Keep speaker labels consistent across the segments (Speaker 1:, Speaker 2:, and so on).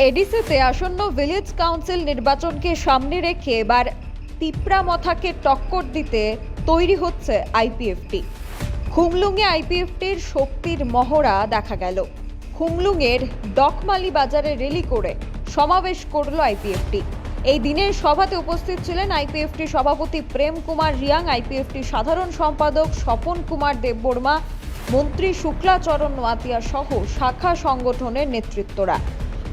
Speaker 1: এডিসিতে আসন্ন village council নির্বাচনকে সামনে রেখে এবার তিপ্রামথাকে টক্কর দিতে তৈরি হচ্ছে আইপিএফটি। খুংলুঙে আইপিএফটির শক্তির মহড়া দেখা গেল। খুংলুঙের ডকমালি বাজারে র্যালি করে সমাবেশ করল আইপিএফটি। এই দিনের সভাতে উপস্থিত ছিলেন আইপিএফটি সভাপতি প্রেম কুমার রিয়াং, আইপিএফটি সাধারণ সম্পাদক স্বপন কুমার দেববর্মা, মন্ত্রী শুক্লাচরণ নোয়াতিয়া সহ শাখা সংগঠনের নেতৃত্বরা।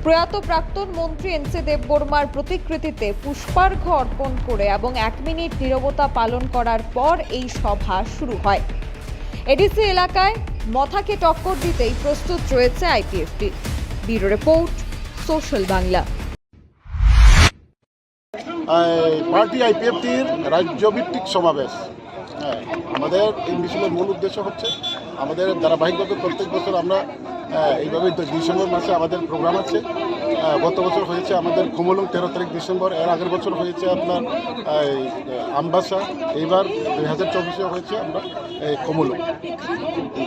Speaker 1: প্রয়াত প্রাক্তন মন্ত্রী এনসি দেববর্মার প্রতিকৃতিতে পুষ্পার্ঘ্য অর্পণ করে এবং 1 মিনিট নীরবতা পালন করার পর এই সভা শুরু হয়। এডিসি এলাকায় মথাকে টক্কর দিতেই প্রস্তুত রয়েছে IPFT. Bureau report, social Bangla.
Speaker 2: Party আইপিএফটির রাজ্যভিত্তিক সমাবেশ। আমাদের এই মিছিলের মূল উদ্দেশ্য হচ্ছে আমাদের ধারাবাহিকভাবে প্রত্যেক বছর আমরা এইভাবে ডিসেম্বর মাসে আমাদের প্রোগ্রাম আছে। গত বছর হয়েছে আমাদের খুমলুং 13 তারিখ ডিসেম্বর, এর আগের বছর হয়েছে আপনার আমবাসা, এইবার 2024 হয়েছে আমরা খুমলুং।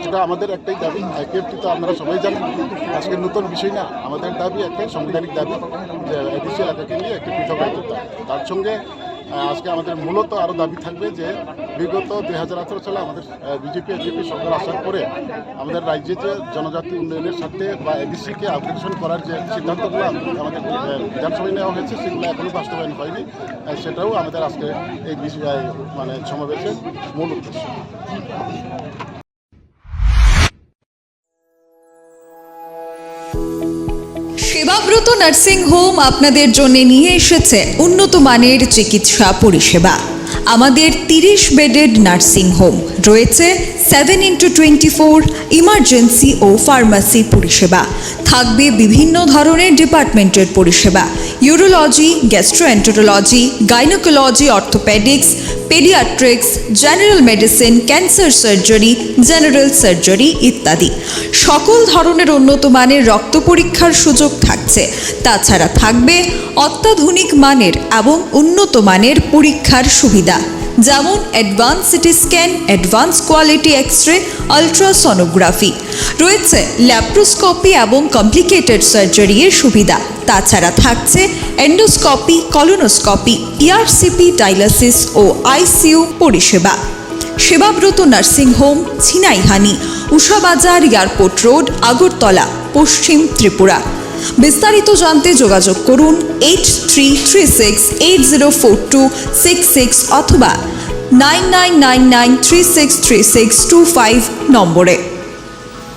Speaker 2: যেটা আমাদের একটাই দাবি, আইপিএফটি তো আপনারা সবাই জানেন, আজকে নতুন বিষয় না, আমাদের দাবি একটাই সাংবিধানিক দাবি যে এডিসি এলাকাকে নিয়ে একটি পৃথক রাজ্য। তার সঙ্গে আজকে আমাদের মূলত আরও দাবি থাকবে যে বিগত 2018 সালে আমাদের বিজেপি এজিপি সরকার আসার পরে আমাদের রাজ্যে যে জনজাতি উন্নয়নের সাথে বা এডিসিকে আপগ্রেডেশন করার যে সিদ্ধান্তগুলো আমাদের বিধানসভায় নেওয়া হয়েছে সেগুলো এখনও বাস্তবায়ন হয়নি। সেটাও আমাদের আজকে এই সমাবেশের মূল উদ্দেশ্য।
Speaker 3: সেবাব্রত নার্সিং হোম আপনাদের জন্য নিয়ে এসেছে উন্নত মানের চিকিৎসা পরিষেবা। আমাদের 30 বেডেড নার্সিং হোম রয়েছে 7x24 ইমার্জেন্সি ও ফার্মাসি পরিষেবা। থাকবে বিভিন্ন ধরনের ডিপার্টমেন্টের পরিষেবা: urology, gastroenterology, gynaecology, orthopaedics, paediatrics, general medicine, cancer surgery, general surgery ইত্যাদি। সকল ধরনের উন্নত মানের রক্ত পরীক্ষার সুযোগ থাকছে। তাছাড়া থাকবে অত্যাধুনিক মানের এবং উন্নত মানের পরীক্ষার সুবিধা, যেমন advance CT scan, advance quality X ray, ultrasonography. রয়েছে ল্যাপ্রোস্কোপি এবং কমপ্লিকেটেড সার্জারি এর সুবিধা। তাছাড়া থাকছে এন্ডোস্কোপি, কলোনোস্কোপি, ইআরসিপি, ডায়ালিসিস ও আইসিইউ পরিষেবা। Sebabrata nursing home, Chinaihani, Ushabazar, airport road, Agartala, Paschim Tripura. বিস্তারিত জানতে যোগাযোগ করুন 8336804266 অথবা 9999363625 নম্বরে।